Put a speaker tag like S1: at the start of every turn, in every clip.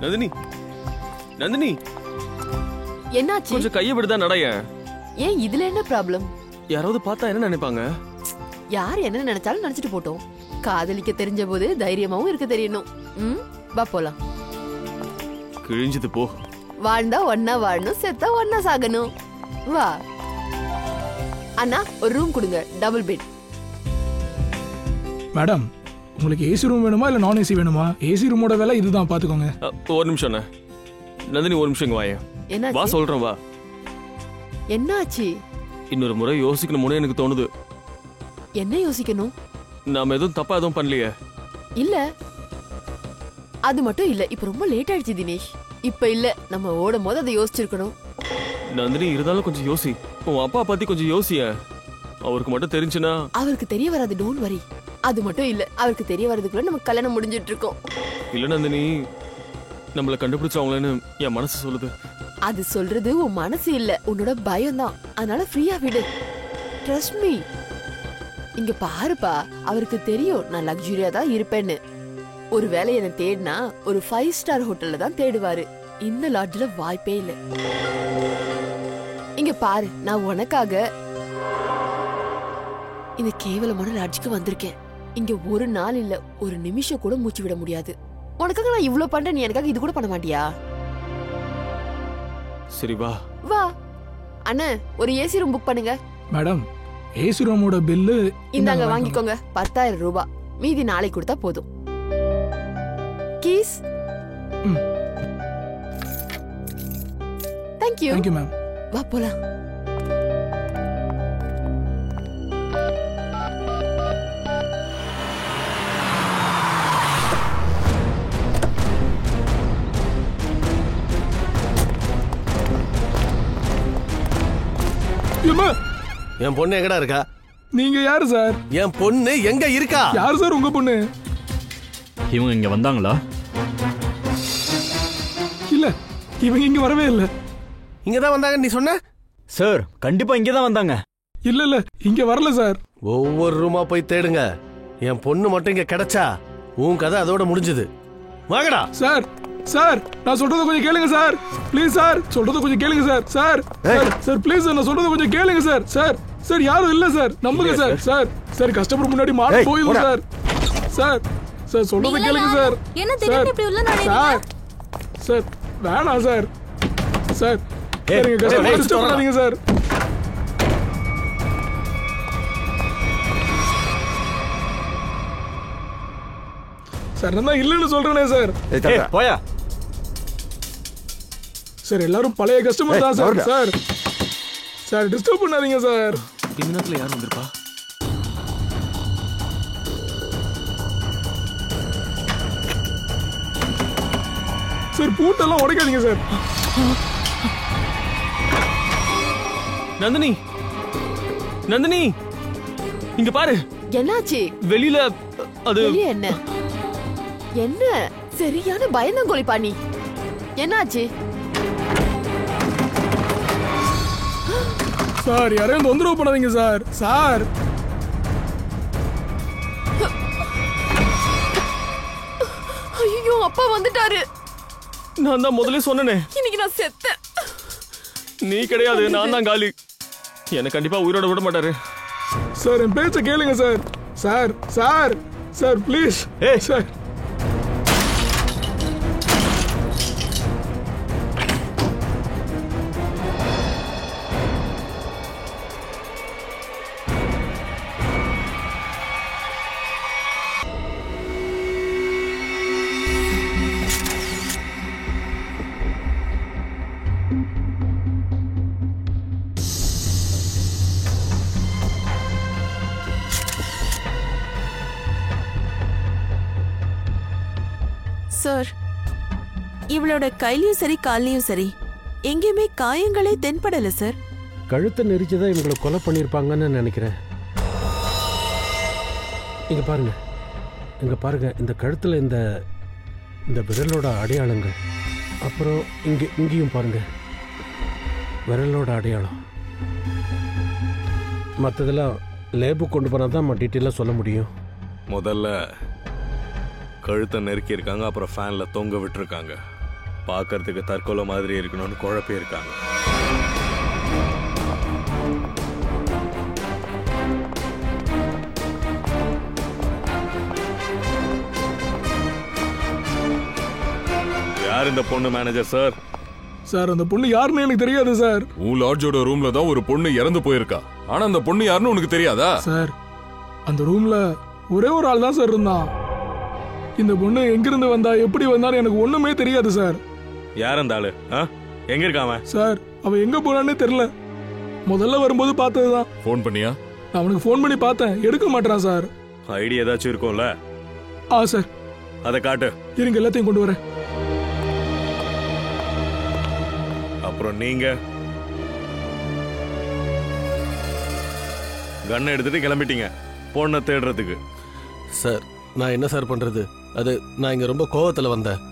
S1: நந்தினி நந்தினி
S2: என்னாச்சு?
S1: கொஞ்சம் கையை விடுதா நடைய.
S2: ஏன் இதுல என்ன ப்ராப்ளம்?
S1: யாராவது பார்த்தா என்ன நினைப்பாங்க?
S2: யார் என்ன நினைச்சாலும் நினைச்சிட்டு போட்டோம். காதலிக்க தெரிஞ்ச போது தைரியமாவும் இருக்க தெரியணும். வா போலாம்.
S1: கிழிஞ்சது போ.
S2: வாழ்ந்தா ஒன்னா வாழணும், செத்தா ஒன்னா சாகணும். வா அண்ணா, ஒரு ரூம் கொடுங்க, டபுள் பெட்.
S3: மேடம், உங்களுக்கு ஏசி ரூம் வேணுமா இல்ல நான் ஏசி வேணுமா? ஏசி ரூமோட விலை இதுதான், பாத்துக்கோங்க.
S1: ஒரு நிமிஷம் அண்ணா. நந்தினி ஒரு நிமிஷம் இங்க வாயேன்.
S2: என்ன
S1: வா சொல்றேன் வா.
S2: என்னாச்சு?
S1: இன்னொரு முறை யோசிக்கணும்னு எனக்கு தோணுது.
S2: என்ன யோசிக்கணும்?
S1: நாம எதுவும் தப்பா எதுவும் பண்ணலையே?
S2: இல்ல, அது மட்டும் இல்ல. இப்ப ரொம்ப லேட் ஆயிடுச்சு தினேஷ். இப்ப இல்ல, நம்ம ஓடும் போது அதை யோசிச்சிருக்கணும்.
S1: நந்தினி இருந்தாலும் கொஞ்சம் யோசி. உன் அப்பா பத்தி கொஞ்சம் யோசிய. அவருக்கு மட்டும் தெரிஞ்சுனா?
S2: அவருக்கு தெரிய வராது, டோன்ட் வரி. அது மட்டும் இல்ல, அவருக்கு தெரிய வரதுக்குள்ள நம்ம கல்யாணம் முடிஞ்சிட்டு இருக்கோம்.
S1: இல்ல நந்தினி, நம்மள கண்டுபிடிச்சவங்களேன்னு என் மனசு சொல்லுது.
S2: அது சொல்றது உன் மனசு இல்ல, உன்னோட பயம் தான். அதனால ஃப்ரீயா விடு. Trust me. இங்க பாருப்பா, அவருக்கு தெரியும் நான் லக்ஸுரியா தான் இருப்பேன்னு. ஒரு வேலை என்ன தேடினா ஒரு 5 ஸ்டார் ஹோட்டல்ல தான் தேடுவாரு. இந்த லாட்ஜ்ல வாய்ப்பே இல்ல. இங்க பாரு, நான் உனக்காக இந்த கேவலமான லாட்ஜுக்கு வந்திருக்கேன். இங்க ஒரு நாள் இல்ல, ஒரு நிமிஷம் கூட மூச்சு விட முடியாது. உனக்காக நான் இவ்ளோ பண்றேன், நீ எனக்காக இது கூட பண்ண மாட்டியா?
S1: சரி வா.
S2: வா அண்ணா, ஒரு ஏசி ரூம் புக் பண்ணுங்க.
S3: மேடம், ஏசி ரூமோட பில்லு
S2: இந்தாங்க, வாங்கிக்கோங்க. 10,000 ரூபாய். மீதி நாளைக்கு கொடுத்தா போதும். கீஸ். தேங்க்யூ.
S3: Thank you ma'am.
S2: வா போலாம்.
S4: என் பொண்ணு எங்கடா இருக்கா?
S3: நீங்க யாரு சார்?
S4: என் பொண்ணு எங்க இருக்கா?
S3: யாரு சார் உங்க பொண்ணு?
S5: இவங்க இங்க வந்தாங்களா?
S3: இல்ல, இவங்க இங்க வரவே இல்ல.
S4: இங்கதான் வந்தாங்க நீ சொன்ன?
S5: சார் கண்டிப்பா இங்க தான் வந்தாங்க.
S3: இல்ல இல்ல, இங்க வரல சார்.
S4: ஒவ்வொரு ரூமா போய் தேடுங்க. என் பொண்ணு மட்டும் இங்க கிடைச்சா உன் கதை அதோட முடிஞ்சது. வாங்கடா.
S3: சார் சார், நான் சொல்றத கொஞ்சம் கேளுங்க சார். ப்ளீஸ் சார், சொல்றத கொஞ்சம் கேளுங்க sir. Sir sir please sir, நான் சொல்றத கொஞ்சம் கேளுங்க சார். சார் சார், யாரும் இல்ல சார், நம்புங்க சார். சார் சார், கஸ்டமர் முன்னாடி மாட்ட போயிடும் சார். சார் சார், சொல்றத கேளுங்க சார்.
S6: என்ன திடீர்னு இப்படி உள்ள நுழைறீங்க?
S3: சார் சார், வேணாம் சார். சார் நீங்க கஸ்டமர் டிஸ்டர்ப் பண்ணாதீங்க சார். சார், நான் இல்லன்னு சொல்றேனே சார்.
S5: போயா
S3: சார், எல்லாரும் பழைய கஸ்டமர் தான் சார். சார் சார், டிஸ்டர்ப் பண்ணாதீங்க சார்.
S1: இந்த நேரத்துல யார் வந்திருப்பா?
S3: சார், பூட்டெல்லாம் உடைக்காதீங்க சார்.
S1: நந்தினி நந்தினி, இங்க பாரு.
S2: என்னாச்சு?
S1: வெளியில அது
S2: வெளிய என்ன என்ன சரியான பயந்தங்கோலி பாணி. என்னாச்சு?
S3: சார், யாரையும் தொந்தரவு பண்ணாதீங்க சார். சார்
S2: ஐயோ, அப்பா வந்துட்டாரு.
S1: நான் தான் முதல்ல சொன்னனே,
S2: இன்னைக்கு நான் செத்தேன்.
S1: நீ கிடையாது, நான் தான் காலி. என்ன கண்டிப்பா உயிரோட விட மாட்டாரு.
S3: சார், என் பேச்ச கேளுங்க sir. Sir sir sir, please. Sir
S6: sir, இவளோட கையிலயும் சரி கால்லயும் சரி எங்கேயுமே காயங்களே தென்படல சார்.
S4: கழுத்தை நெரிச்சுதான் இவங்களை கொலை பண்ணிருப்பாங்கன்னு நினைக்கிறேன். இங்க பாருங்க, இங்க பாருங்க, இந்த கழுத்துல இந்த இந்த விரலோட அடையாளங்கள். அப்புறம் இங்கேயும் பாருங்க, விரலோட அடையாளம். மற்றதெல்லாம் லேபு கொண்டு போனால் தான் நம்ம டீட்டெயிலாக சொல்ல முடியும்.
S7: முதல்ல கழுத்தை நெருக்கி இருக்காங்க, அப்புறம் ஃபேன்ல தொங்க விட்டுருக்காங்க. பார்க்கறதுக்கு தற்கொலை மாதிரி இருக்கணும்னு குழப்பி இருக்காங்க. யார் இந்த பொண்ணு மேனேஜர் சார்?
S3: சார் அந்த பொண்ணு யாருன்னு எனக்கு தெரியாது சார்.
S8: உன் லாட்ஜோட ரூம்ல தான் ஒரு பொண்ணு இறந்து போயிருக்கா. ஆனா அந்த பொண்ணு யாருன்னு உனக்கு தெரியாதா?
S3: சார் அந்த ரூம்ல ஒரே ஒரு ஆள் தான் சார் இருந்தான். இந்த பொண்ணு எங்கிருந்து வந்தா எப்படி வந்தான்னு எனக்கு ஒண்ணுமே தெரியாது சார்.
S7: யார் அந்த ஆளு? எங்க இருக்காம?
S3: சார் அவன் எங்க போனானே தெரியல. முதல்ல வரும்போது பார்த்ததுதான்.
S8: ஃபோன் பண்ணியா?
S3: நான் அவனுக்கு ஃபோன் பண்ணி பார்த்தேன், எடுக்க மாட்டான் சார்.
S7: ஐடி ஏதாச்சும் இருக்கும்ல?
S3: சார்
S7: அதை காட்டு.
S3: இருங்க எல்லாத்தையும் கொண்டு வரேன்.
S7: அப்புறம் நீங்க கண்ணை எடுத்துட்டு கிளம்பிட்டீங்க பொண்ணை தேடுறதுக்கு.
S4: சார் நான் என்ன சார் பண்றது? அது நான் இங்க ரொம்ப கோவத்துல வந்தேன்.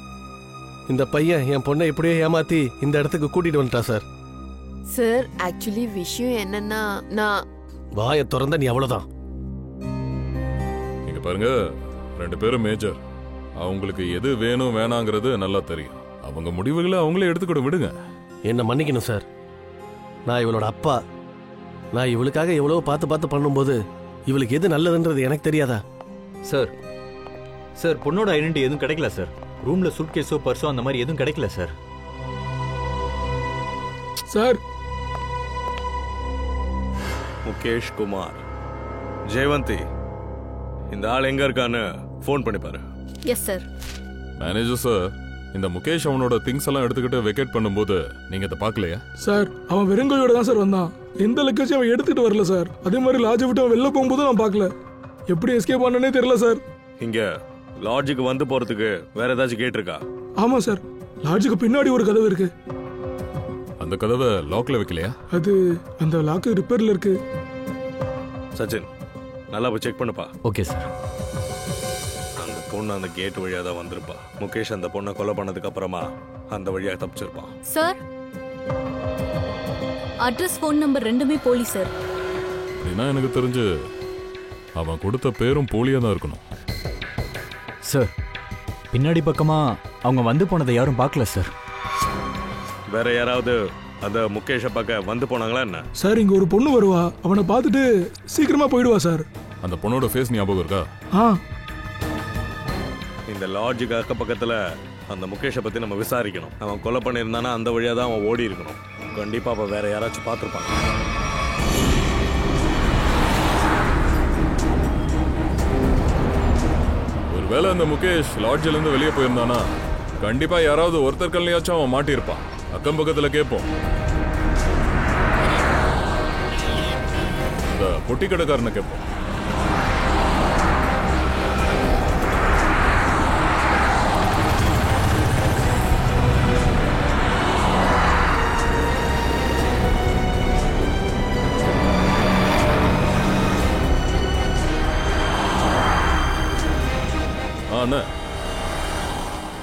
S4: இந்த பையன் என் பொண்ணை இப்படியே ஏமாத்தி இந்த இடத்துக்கு கூட்டிட்டு வந்துட்டா சார்.
S2: சார் ஆக்சுவலி விஷயம் என்னன்னா நான்
S4: வாயை திறந்த நீ அவ்வளவுதான்.
S8: இங்க பாருங்க, 2 பேரும் மேஜர். அவங்களுக்கு எது வேணும் வேணாங்கிறது நல்லா தெரியும். அவங்க முடிவுகளை அவங்களே எடுத்துக்கிட விடுங்க.
S4: என்ன மன்னிக்கணும் சார். நான் இவளோட அப்பா. நான் இவளுக்காக எவ்வளவோ பார்த்து பண்ணும்போது இவளுக்கு எது நல்லதுன்றது எனக்கு தெரியாதா?
S5: சார் சார் பொண்ணோட ஐடென்டி எதுவும் கிடைக்கல சார். ரூம்ல சூட்கேஸோ பர்ஸோ அந்த மாதிரி எதுவும் கிடைக்கல சார்.
S3: சார்
S7: முகேஷ் குமார், ஜெயவந்தி, இந்த ஆள் எங்க இருக்கான்னு போன் பண்ணி பாரு.
S6: Yes sir.
S8: மேனேஜர் சார், இந்த முகேஷ் அவனோட திங்ஸ் எல்லாம் எடுத்துக்கிட்டு வெக்கேட் பண்ணும்போது நீங்க அதை பார்க்கலையா?
S3: சார் அவன் வெறுங்கையோட தான் சார் வந்தான். எந்த லக்கேஜும் அவன் எடுத்துட்டு வரல சார். அதே மாதிரி லாட்ஜை விட்டு அவன் வெளில போகும்போது நான் பார்க்கல. எப்படி எஸ்கேப் பண்ணனே தெரியல சார்.
S7: இங்க லாட்ஜுக்கு வந்து போறதுக்கு வேற ஏதாச்சும் கேட் இருக்கா?
S3: ஆமா சார், லாட்ஜுக்கு பின்னாடி ஒரு கதவு இருக்கு.
S8: அந்த கதவை லாக்ல வைக்கலையா?
S3: அது அந்த லாக்கு ரிப்பேர்ல இருக்கு.
S7: சச்சின் நல்லா போய் செக் பண்ணுப்பா.
S5: Okay sir.
S7: அந்த பொண்ணு அந்த கேட் வழியா தான் வந்திருப்பா. முகேஷ் அந்த பொண்ணை கொலை பண்ணதுக்கு அப்புறமா அந்த வழியா தப்பிச்சிருப்பான்.
S9: சார் அட்ரஸ் ஃபோன் நம்பர் ரெண்டுமே போலி சார்.
S8: அப்படின்னா எனக்கு தெரிஞ்சு அவன் கொடுத்த பேரும் போலியா தான் இருக்கணும்.
S5: சார் பின்னாடி பக்கமா அவங்க வந்து போனதை யாரும் பார்க்கல சார்.
S7: வேற யாராவது அந்த முகேஷை பார்க்க வந்து போனாங்களா என்ன?
S3: சார் இங்க ஒரு பொண்ணு வருவா, அவனை பார்த்துட்டு சீக்கிரமா போயிடுவா சார்.
S8: அந்த பொண்ணோட ஃபேஸ் ஞாபகம் இருக்கா?
S7: இந்த லாட்ஜுக்கு அக்க பக்கத்துல அந்த முகேஷை பத்தி நம்ம விசாரிக்கணும். அவன் கொலை பண்ணியிருந்தானா அந்த வழியா தான் அவன் ஓடி இருக்கணும். கண்டிப்பா அப்ப வேற யாராச்சும் பார்த்துருப்பாங்க.
S8: ஒருவேளை அந்த முகேஷ் லாட்ஜில இருந்து வெளியே போயிருந்தானா கண்டிப்பா யாராவது ஒருத்தர் கல்லையாச்சும் அவன் மாட்டியிருப்பான். அக்கம் பக்கத்துல கேட்போம். இந்த பொட்டி கடைக்காரனை கேட்போம்.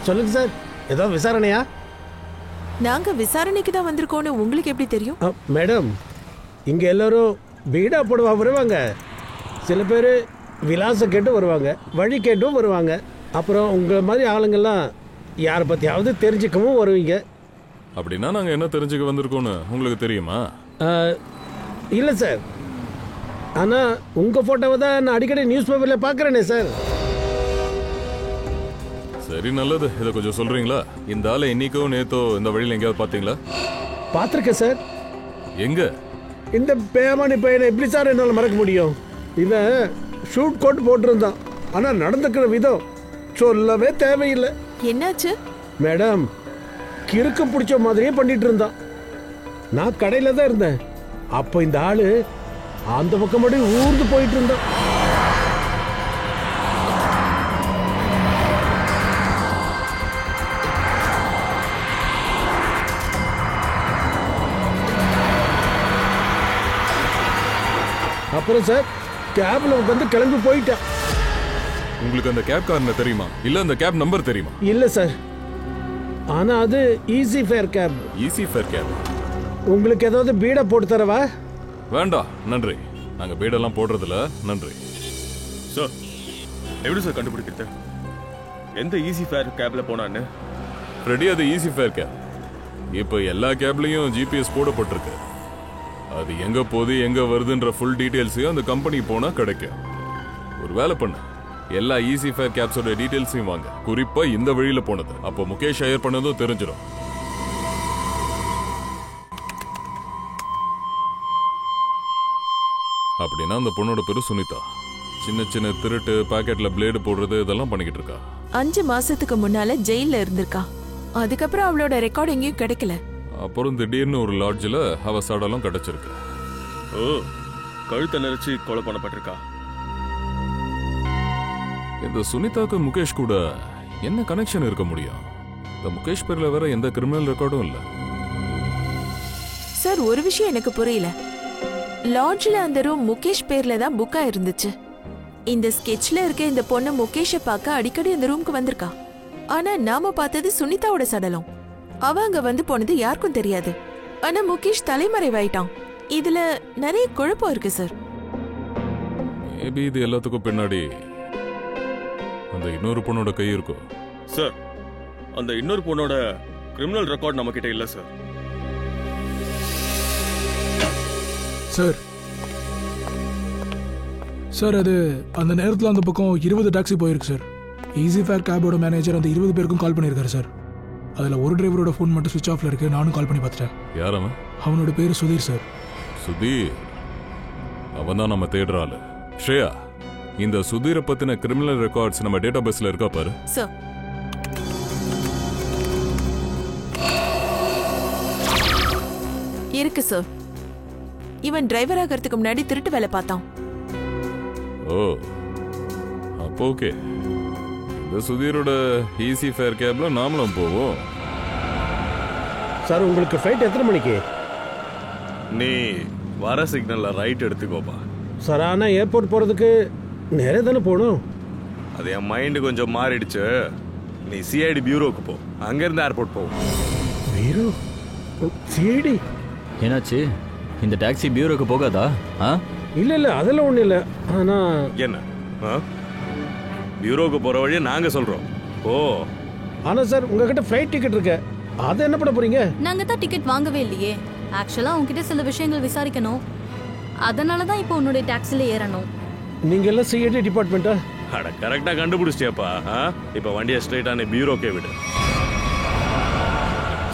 S4: சொல்லுங்க சார், ஏதோ விசாரணையா?
S6: நாங்க விசாரணைக்கு தான் வந்திருக்கோம்னு உங்களுக்கு எப்படி தெரியும்?
S10: மேடம் இங்க எல்லாரும் வீடா போடுவா வருவாங்க. சில பேர் விலாசம் கேட்டு வருவாங்க, வழி கேட்டும் வருவாங்க. அப்புறம் உங்க மாதிரி ஆளுங்கெல்லாம் யாரை பத்தியாவது தெரிஞ்சுக்கவும் வருவீங்க.
S8: அப்படின்னா நாங்க என்ன தெரிஞ்சுக்க வந்திருக்கோம்னு உங்களுக்கு தெரியுமா?
S10: இல்லை சார், ஆனால் உங்கள் ஃபோட்டோவை தான் நான் அடிக்கடி நியூஸ் பேப்பரில் பார்க்குறேனே சார்.
S8: சரி நல்லது, இதை கொஞ்சம் சொல்றீங்களா? இந்த ஆளை இன்னைக்கோ நேத்தோ இந்த வழியில் எங்கேயாவது பார்த்தீங்களா?
S10: பார்த்துருக்கேன் சார்.
S8: எங்க?
S10: இந்த பேமானி பையனை எப்படி சார் என்னால் மறக்க முடியும்? இவன் ஷூட் கோட் போட்டிருந்தான், ஆனால் நடந்துக்கிற விதம் சொல்லவே தேவையில்லை.
S6: என்னாச்சு
S10: மேடம்? கிறுக்கு பிடிச்ச மாதிரியே பண்ணிட்டு இருந்தான். நான் கடையில் தான் இருந்தேன். அப்போ இந்த ஆளு அந்த பக்கம் மட்டும் ஊர்ந்து போயிட்டு இருந்தான். அப்புறம் சார் கேப்ல உட்காந்து கிளம்பி போயிட்டான்.
S8: உங்களுக்கு அந்த கேப் காரனை தெரியுமா? இல்ல அந்த கேப் நம்பர் தெரியுமா?
S10: இல்ல சார், ஆனா அது easy fare cab.
S8: Easy fare cab.
S10: உங்களுக்கு ஏதாவது பீடா போட்டு தரவா?
S8: வேண்டாம் நன்றி, நாங்க பீடெல்லாம் போடுறதுல நன்றி.
S1: சார் எப்படி சார் கண்டுபிடிக்கிறது எந்த ஈஸி ஃபேர் கேப்ல போனான்னு?
S8: ஃப்ரெடி அது ஈஸி ஃபேர் கேப். இப்போ எல்லா கேப்லயும் ஜிபிஎஸ் போடப்பட்டிருக்கு. அது எங்க போகுது எங்க வருதுன்ற ஃபுல் டீடைல்ஸையும் அந்த கம்பெனி போனா கிடைக்கும். ஒரு வேலை பண்ண, எல்லா ஈஸி ஃபேர் கேப்ஸோட டீடைல்ஸையும் வாங்க, குறிப்பா இந்த வழியில போனது. அப்போ முகேஷ் ஹையர் பண்ணதும் தெரிஞ்சிடும். அப்படின்னா அந்த பொண்ணோட பேரு சுனிதா. சின்ன சின்ன திருட்டு, பாக்கெட்ல பிளேடு போடுறது இதெல்லாம் பண்ணிக்கிட்டு இருக்கா.
S6: 5 மாசத்துக்கு முன்னால ஜெயில இருந்திருக்கா. அதுக்கப்புறம் அவளோட ரெக்கார்ட் எங்கேயும் கிடைக்கல.
S8: அப்புறம் திடீர்னு ஒரு லாட்ஜில் அவ சடலம் கிடைச்சிருக்கு.
S1: ஓ, கழுத்தை நெரிச்சு கொலை பண்ணப்பட்டிருக்கா.
S8: இந்த சுனிதாக்கு முகேஷ் கூட என்ன கனெக்ஷன் இருக்க முடியும்? இந்த முகேஷ் பேர்ல வேற எந்த கிரிமினல் ரெக்கார்டும் இல்ல.
S6: சார், ஒரு விஷயம் எனக்கு புரியல. லாட்ஜ்ல அந்த ரூம் முகேஷ் பேர்ல தான் புக்கா இருந்துச்சு. இந்த ஸ்கெட்ச்ல இருக்க இந்த பொண்ணு முகேஷை பார்க்க அடிக்கடி அந்த ரூம்க்கு வந்திருக்கா. ஆனா நாம பார்த்தது சுனிதாவோட சடலம். அவ அங்க வந்து போனது யாருக்கும் தெரியாது. ஆனா முகேஷ் தலைமறைவாயிட்டான். இதுல நிறைய குழப்பம் இருக்கு சார்.
S8: மேபி இது எல்லாத்துக்கும் பின்னாடி அந்த இன்னொரு பொண்ணோட கை இருக்கும்.
S1: சார், அந்த இன்னொரு பொண்ணோட கிரிமினல் ரெக்கார்ட் நம்ம கிட்ட இல்ல சார்.
S3: சார் சார் அது அந்த நேரத்தில் அந்த பக்கம் 20 டாக்ஸி போயிருக்கு சார். ஈஸி ஃபேர் கேபோட மேனேஜர் அந்த 20 பேருக்கும் கால் பண்ணியிருக்காரு சார். அதில் ஒரு டிரைவரோட ஃபோன் மட்டும் சுவிட்ச் ஆஃப்ல இருக்கு. நானும் கால் பண்ணி பார்த்துட்டேன்.
S8: யார் அவன்?
S3: அவனோட பேர் சுதீர் சார்.
S8: சுதீர்? அவன் தான் நம்ம தேடுற ஆளு. ஸ்ரேயா, இந்த சுதீரை பத்தின கிரிமினல் ரெக்கார்ட்ஸ் நம்ம டேட்டா பேஸ்ல இருக்கா பாரு.
S6: சார், இருக்கு சார். இவன் டிரைவர் ஆகிறதுக்கு முன்னாடி திருட்டு வேலை பார்த்தான்.
S8: ஓ, அப்போ ஓகே. இந்த சுதீரோட ஈஸி ஃபேர் கேப்ல நாமளும் போவோம்.
S10: சார், உங்களுக்கு ஃப்ளைட் எத்தனை மணிக்கு?
S7: நீ வர சிக்னல்ல ரைட் எடுத்துக்கோப்பா.
S10: சார், ஆனால் ஏர்போர்ட் போகிறதுக்கு நேரே தானே போகணும்.
S7: அது என் மைண்டு கொஞ்சம் மாறிடுச்சு. நீ சிஐடி பியூரோக்கு போ, அங்கேருந்து ஏர்போர்ட் போ.
S10: பியூரோ? சிஐடி?
S5: என்னாச்சு? இந்த டாக்ஸி பியூரோக்கு போகாதா?
S10: இல்லை அதெல்லாம் ஒன்றும் இல்லை. ஆனால்
S7: என்ன பியூரோக்கு போகிற வழியை நாங்கள் சொல்கிறோம். ஓ,
S10: ஆனால் சார், உங்ககிட்ட ஃப்ளைட் டிக்கெட் இருக்கு. அதை என்ன பண்ண போறீங்க?
S9: நாங்க தான் டிக்கெட் வாங்கவே இல்லையே. ஆக்சுவலா உன்கிட்ட சில விஷயங்கள் விசாரிக்கணும். அதனால தான் இப்போ உன்னுடைய டாக்ஸில ஏறணும்.
S10: நீங்க எல்லாம் சிஐடி டிபார்ட்மெண்ட்டா?
S7: அட, கரெக்டாக கண்டுபிடிச்சிட்டியாப்பா. இப்போ வண்டியை ஸ்ட்ரைட்டாக நீ பியூரோக்கே விடு.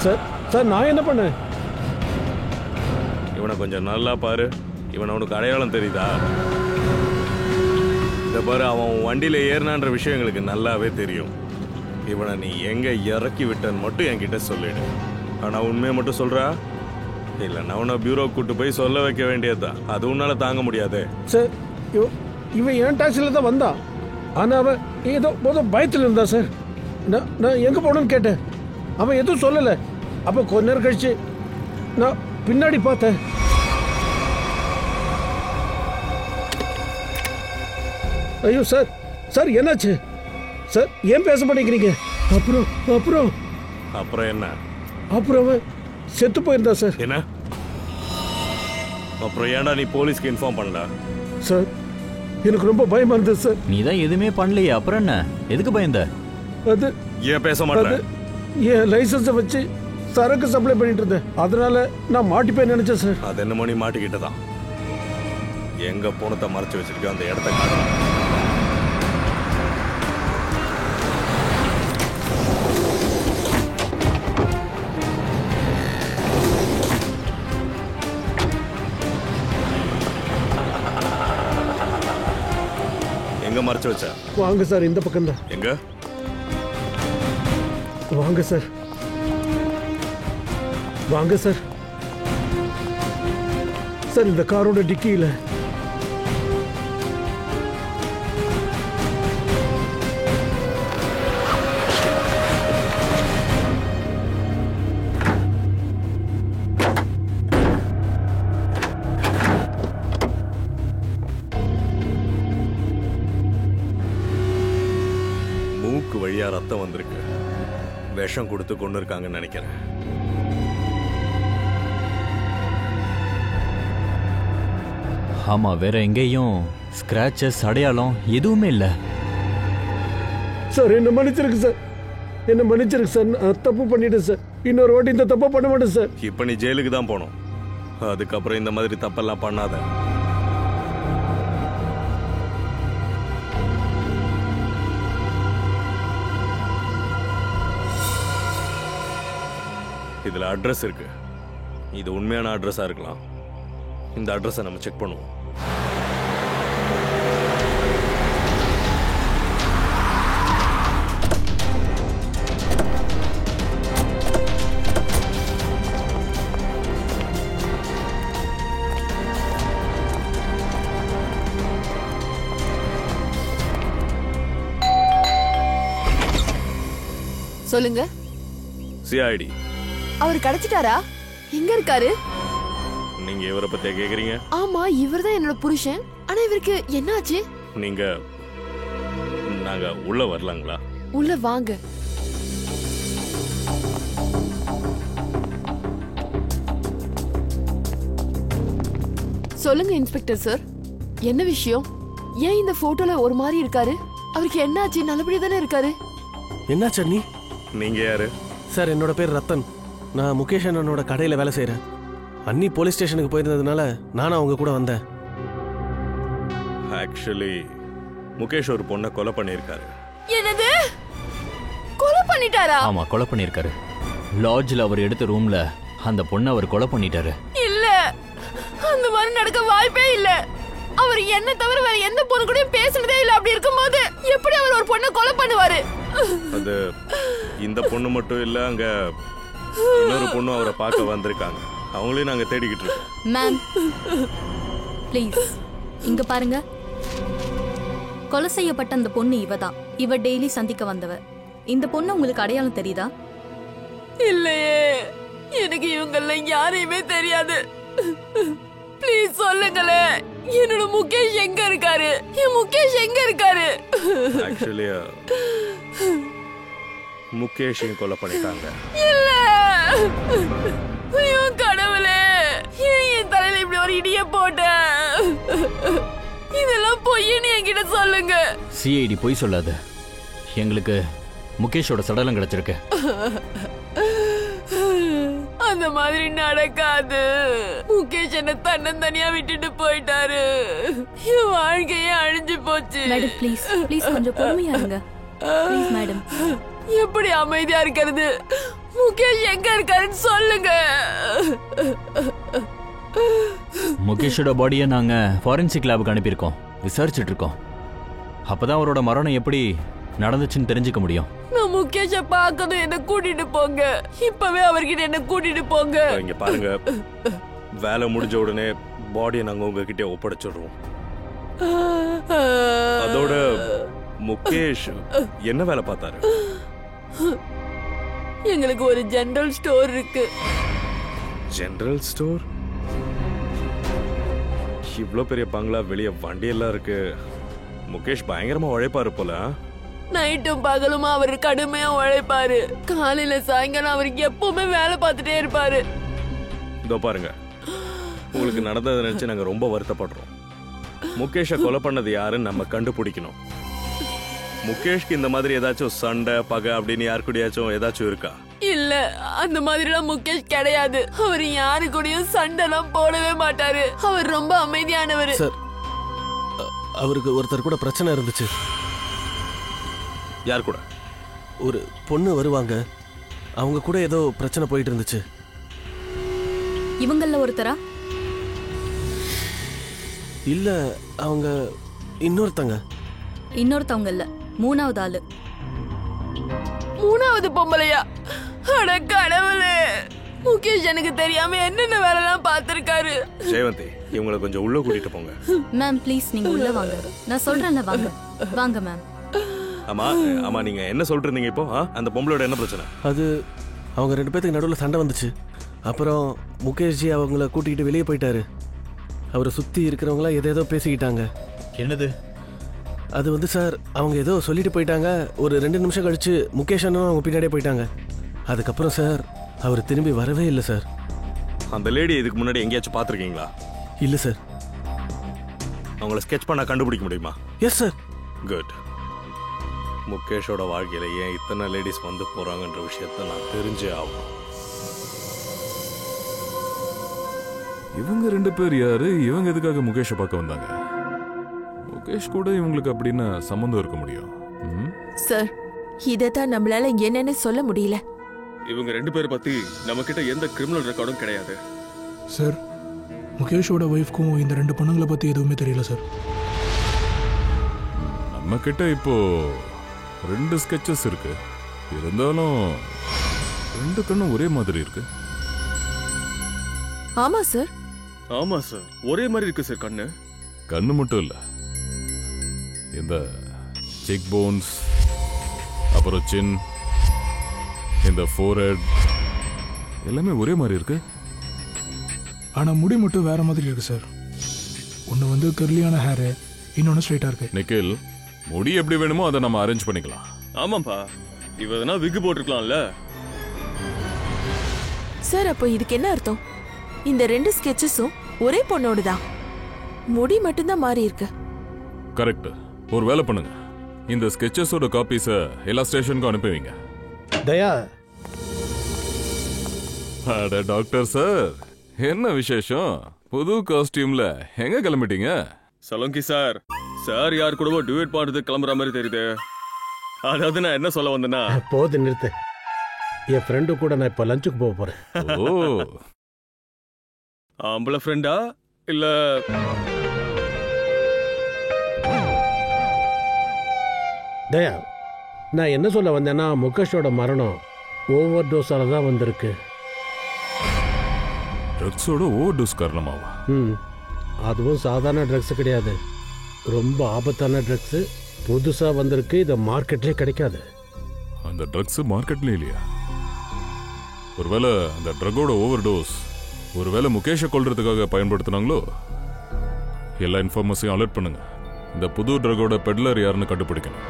S10: சார் நான் என்ன பண்ணேன்?
S7: இவனை கொஞ்சம் நல்லா பாரு. இவனை உனக்கு அடையாளம் தெரியுதா? இந்த பாரு, அவன் வண்டியில ஏறினான்ற விஷயம் எங்களுக்கு நல்லாவே தெரியும். இவனை நீ எங்க இறக்கி விட்டன்னு மட்டும் என்கிட்ட சொல்லிடு. ஆனா உண்மையை மட்டும் சொல்றா? இல்ல, நான் உன்னை பியூரோ கூட்டு போய் சொல்ல வைக்க வேண்டியதுதான். அது உன்னால தாங்க முடியாது.
S10: சார், இவன் என் டாக்ஸில தான் வந்தான். ஆனா அவன் ஏதோ பயத்தில் இருந்தா சார். நான் எங்க போனேன்னு கேட்டேன். அவன் எதுவும் சொல்லல. அப்ப கொஞ்ச நேரம் கழிச்சு நான் பின்னாடி பார்த்தேன். ஐயோ சார் என்னாச்சு சார்? ஏன் பேச மாட்டேங்கிறீங்க?
S7: அப்புறம் என்ன?
S10: அப்புறம் அவன் செத்து போயிருந்தா சார்.
S7: என்ன? அப்புறம் ஏன்டா நீ போலீஸ்க்கு இன்ஃபார்ம் பண்ணல?
S10: சார், எனக்கு ரொம்ப பயமா இருந்தது சார்.
S5: நீ தான் எதுவுமே பண்ணலையே, அப்புறம் என்ன? எதுக்கு பயந்த?
S10: அது
S7: ஏன் பேச மாட்டேன்?
S10: என் லைசன்ஸை வச்சு சரக்கு சப்ளை பண்ணிட்டு இருந்தேன். அதனால நான் மாட்டிப்பேன் நினைச்சேன் சார்.
S7: அது என்ன மணி மாட்டிக்கிட்டதான். எங்க போனத்தை மறைச்சு வச்சிருக்க அந்த இடத்த காட்டு. எங்க மறைச்சு வச்ச?
S10: வாங்க சார், இந்த பக்கம் தான்.
S7: எங்க?
S10: வாங்க சார், வாங்க சார். சார், இந்த காரோட டிக்கியில.
S7: மூக்கு வழியா ரத்தம் வந்திருக்கு. விஷம் கொடுத்து கொண்டு இருக்காங்கன்னு நினைக்கிறேன்.
S5: ஆமா, வேற எங்கேயும் ஸ்கிராச்சஸ், அடையாளம் எதுவுமே இல்ல.
S10: சார், என்ன மன்னிச்சிருக்கு சார். என்ன மன்னிச்சிருக்கு சார். நான் தப்பு பண்ணிட்டேன் சார். இன்னொரு வாட்டி இந்த தப்பை பண்ண மாட்டேன் சார்.
S7: இப்ப நீ ஜெயிலுக்கு தான் போகணும். அதுக்கப்புறம் இந்த மாதிரி தப்பெல்லாம் பண்ணாத. இதுல அட்ரஸ் இருக்கு. இது உண்மையான அட்ரஸா இருக்கலாம். இந்த அட்ரஸை நம்ம செக் பண்ணுவோம்.
S2: சொல்லுங்க.
S7: சிஐடி.
S2: அவர் கிடைச்சிட்டாரா? எங்க இருக்காரு?
S7: நீங்க இவரை பத்தி கேக்குறீங்க?
S2: ஆமா, இவர்தான் என்னோட புருஷன். ஆனா இவருக்கு என்னாச்சு?
S7: நீங்க நாங்க உள்ள வரலாங்களா?
S2: உள்ள வாங்க. சொல்லுங்க இன்ஸ்பெக்டர் சார், என்ன விஷயம்? ஏன் இந்த போட்டோல ஒரு மாதிரி இருக்காரு? அவருக்கு என்னாச்சு? நல்லபடியா தானே இருக்காரு.
S4: என்னாச்சு அண்ணி?
S7: நீங்க யாரு?
S4: சார், என்னோட பேர் ரத்தன். நான் முகேஷ் அண்ணனோட கடையில் வேலை செய்கிறேன். அண்ணி போலீஸ் ஸ்டேஷனுக்கு போயிருந்ததுனால நானும் அவங்க கூட வந்தேன்.
S7: ஆக்சுவலி முகேஷ் ஒரு பொண்ணை கொலை பண்ணியிருக்காரு.
S2: என்னது? கொலை பண்ணிட்டாரா?
S5: ஆமா, கொலை பண்ணியிருக்காரு. லாட்ஜில் அவர் எடுத்த ரூம்ல அந்த பொண்ணை அவர் கொலை பண்ணிட்டாரு.
S2: இல்ல, அந்த மாதிரி நடக்க வாய்ப்பே இல்ல. அவர் என்ன தவிர வேற எந்த பொண்ணு கூட பேசுனதே இல்ல. அப்படி இருக்கும்போது எப்படி அவர் ஒரு பொண்ணை கொலை பண்ணுவாரு?
S7: அது இந்த பொண்ணு மட்டும் இல்ல, அங்க இன்னொரு பொண்ணு அவரை பார்க்க வந்திருக்காங்க. அவங்களையும் நாங்க தேடிக்கிட்டு இருக்கோம்.
S9: மேம் ப்ளீஸ் இங்க பாருங்க. கொலை செய்யப்பட்ட அந்த பொண்ணு இவதான். இவ டெய்லி சந்திக்க வந்தவ. இந்த பொண்ணு உங்களுக்கு அடையாளம் தெரியுதா?
S2: இல்லையே, எனக்கு இவங்கெல்லாம் யாரையுமே தெரியாது. ப்ளீஸ் சொல்லுங்களே, என்னோட முகேஷ் எங்க இருக்காரு? என் முகேஷ் எங்க இருக்காரு?
S7: ஆக்சுவலி முகேஷையும் கொலை பண்ணிட்டாங்க.
S2: இல்ல, ஐயோ கடவுளே, என் தலையில இப்படி ஒரு இடிய போட்ட. இதெல்லாம் பொய்ன்னு என்கிட்ட சொல்லுங்க.
S5: சிஐடி பொய் சொல்லாத. எங்களுக்கு முகேஷோட சடலம் கிடைச்சிருக்கு.
S2: அந்த மாதிரி நடக்காது. முகேஷ் என்ன தன்னந்தனியா விட்டுட்டு போயிட்டாரு. என் வாழ்க்கையே அழிஞ்சு போச்சு.
S9: மேடம் ப்ளீஸ் ப்ளீஸ் கொஞ்சம் பொறுமையா இருங்க. Please madam.
S2: எப்படி அமைதியா இருக்கிறது? முகேஷ் எங்க இருக்காருன்னு சொல்லுங்க.
S5: முகேஷோட பாடியை நாங்க ஃபாரன்சிக் லேபுக்கு அனுப்பியிருக்கோம். விசாரிச்சுட்டு இருக்கோம். அப்பதான் அவரோட மரணம் எப்படி நடந்துச்சுன்னு தெரிஞ்சுக்க முடியும்.
S2: நான் முகேஷ பார்க்கணும், என்ன கூட்டிட்டு போங்க. இப்பவே அவர்கிட்ட என்ன கூட்டிட்டு போங்க.
S7: இங்க பாருங்க, வேலை முடிஞ்ச உடனே பாடியை நாங்க உங்ககிட்ட ஒப்படைச்சிடுறோம். அதோட முகேஷ் என்ன வேலை பார்த்தாரு?
S2: எங்களுக்கு ஒரு ஜெனரல் ஸ்டோர் இருக்கு.
S7: General store? இவ்ளோ பெரிய பங்களா, வெளியே வண்டி எல்லாம் இருக்கு. முகேஷ் பயங்கரமா உழைப்பாரு போல.
S2: நைட்டும் பகலுமா அவர் கடுமையா உழைப்பாரு. காலையில சாயங்காலம் அவருக்கு எப்பவுமே வேலை பார்த்துட்டே இருப்பாரு.
S7: இதோ பாருங்க, உங்களுக்கு நடந்ததை நினைச்சு நாங்க ரொம்ப வருத்தப்படுறோம். முகேஷை கொலை பண்ணது யாருன்னு நம்ம கண்டுபிடிக்கணும். முகேஷ்க்கு இந்த மாதிரி ஏதாச்சும் சண்டை பகை அப்படின்னு யாரு கூடயாச்சும் ஏதாச்சும் இருக்கா?
S2: இல்ல, அந்த மாதிரிலாம் முகேஷ் கிடையாது. அவர் யாரு கூடயும் சண்டைலாம் போடவே மாட்டாரு. அவர் ரொம்ப அமைதியானவர்.
S4: சார், அவருக்கு ஒருத்தர் கூட பிரச்சனை இருந்துச்சு.
S7: யார் கூட?
S4: ஒரு பொண்ணு வருவாங்க, அவங்க கூட ஏதோ பிரச்சனை போயிட்டு இருந்துச்சு.
S9: இவங்கள ஒருத்தரா?
S4: இல்ல, அவங்க இன்னொருத்தங்க.
S9: இன்னொருத்தவங்க இல்ல, மூணாவது ஆளு.
S2: மூணாவது பொம்பளையா? அட கடவுளே, முகேஷ் எனக்கு தெரியாம என்னென்ன வேலைலாம் பார்த்திருக்காரு.
S7: ஜெயவந்தி, இவங்களை கொஞ்சம் உள்ள கூட்டிட்டு போங்க.
S9: மேம் ப்ளீஸ் நீங்க உள்ள வாங்க. நான் சொல்றேன்ல, வாங்க வாங்க மேம்.
S7: ஆமா ஆமா, நீங்க என்ன சொல்லிட்டு இருந்தீங்க இப்போ? அந்த பொம்பளோட என்ன பிரச்சனை?
S4: அது அவங்க ரெண்டு பேத்துக்கு நடுவில் சண்டை வந்துச்சு. அப்புறம் முகேஷ்ஜி அவங்கள கூட்டிகிட்டு வெளியே போயிட்டாரு. அவரை சுற்றி இருக்கிறவங்களாம் எதேதோ பேசிக்கிட்டாங்க.
S5: என்னது
S4: அது வந்து சார், அவங்க ஏதோ சொல்லிட்டு போயிட்டாங்க. ஒரு 2 நிமிஷம் கழிச்சு முகேஷ் அண்ணனும் அவங்க பின்னாடியே போயிட்டாங்க. அதுக்கப்புறம் சார், அவர் திரும்பி வரவே இல்லை சார்.
S7: அந்த லேடி இதுக்கு முன்னாடி எங்கேயாச்சும் பார்த்துருக்கீங்களா?
S4: இல்லை சார்.
S7: அவங்கள ஸ்கெட்ச் பண்ண கண்டுபிடிக்க முடியுமா?
S4: Yes sir.
S7: குட். முகேஷோட வாழ்க்கையில ஏன் இத்தனை லேடிஸ் வந்து போறாங்கன்ற விஷயத்த நான் தெரிஞ்சே ஆகணும்.
S8: இவங்க 2 பேர் யாரு? இவங்க எதுக்காக முகேஷை பார்க்க வந்தாங்க? முகேஷ் கூட இவங்களுக்கு அப்படின்னு சம்பந்தம் இருக்க முடியும்.
S6: சார், இதத்தான் நம்மளால என்னன்னு சொல்ல முடியல.
S1: இவங்க 2 பேரை பத்தி நம்ம கிட்ட எந்த கிரிமினல் ரெக்கார்டும் கிடையாது.
S3: சார், முகேஷோட ஒய்ஃப்க்கும் இந்த 2 பொண்ணுங்களை பத்தி எதுவுமே தெரியல சார்.
S8: நம்ம கிட்ட இப்போ 2 ஸ்கெச்சஸ் இருக்கு. இருந்தாலும் 2 கண்ணும் ஒரே மாதிரி இருக்கு.
S6: ஆமா சார்.
S1: ஆமா சார், ஒரே மாதிரி இருக்கு சார்.
S8: கண்ணு மட்டும் இல்ல, இந்த செக் போன்ஸ், அப்புறம் சின், இந்த ஃபோர்ஹெட் எல்லாமே ஒரே மாதிரி இருக்கு.
S3: ஆனா முடி மட்டும் வேற மாதிரி இருக்கு சார். ஒன்னு வந்து கர்லியான ஹேர், இன்னொன்னு ஸ்ட்ரைட்டா இருக்கு.
S8: நிக்கில், முடி எப்படி வேணுமோ அதை நம்ம அரேஞ்ச் பண்ணிக்கலாம்.
S1: ஆமாப்பா, இவனா விக் போட்டுருக்கலாம்ல.
S6: சார், அப்போ இதுக்கு என்ன அர்த்தம்? இந்த 2 ஸ்கெச்சஸும் ஒரே பொண்ணோடுதான், முடி மட்டும்தான் மாறி இருக்கு.
S8: கரெக்ட். ஒரு வேலை பண்ணுங்க, இந்த ஸ்கெச்சஸோட காப்பீஸை எல்லா ஸ்டேஷனுக்கும் அனுப்புவீங்க.
S10: தயா.
S8: அட டாக்டர் சார், என்ன விசேஷம்? புது காஸ்டியூம்ல எங்க கிளம்பிட்டீங்க?
S1: சலோங்கி சார், சார் யார் கூடவோ டியூட் பாடுறது கிளம்புற மாதிரி தெரியுது. அதாவது நான் என்ன சொல்ல வந்தேன்னா,
S10: போது நிறுத்து. என் ஃப்ரெண்டு கூட நான் இப்ப லஞ்சுக்கு போக போறேன்.
S8: ஓ,
S1: ஆம்பளை ஃப்ரெண்டா இல்ல?
S10: தயா, நான் என்ன சொல்ல வந்தேன்னா, முகேஷோட மரணம் ஓவர் டோஸால தான் வந்திருக்கு.
S8: ட்ரக்ஸோட ஓவர் டோஸ் காரணமாவா?
S10: அதுவும் சாதாரண ட்ரக்ஸ் கிடையாது, ரொம்ப ஆபத்தான ட்ரக்ஸ். புதுசா வந்திருக்கு, இதை மார்க்கெட்லேயே கிடைக்காது.
S8: அந்த ட்ரக்ஸ் மார்க்கெட்ல இல்லையா? ஒருவேளை அந்த ட்ரக்கோட ஓவர் டோஸ் ஒருவேளை முகேஷை கொல்றதுக்காக பயன்படுத்தினாங்களோ? எல்லா இன்ஃபார்மேஷனையும் அலர்ட் பண்ணுங்க. இந்த புது ட்ரக்கோட பெட்லர் யாருன்னு கண்டுபிடிக்கணும்.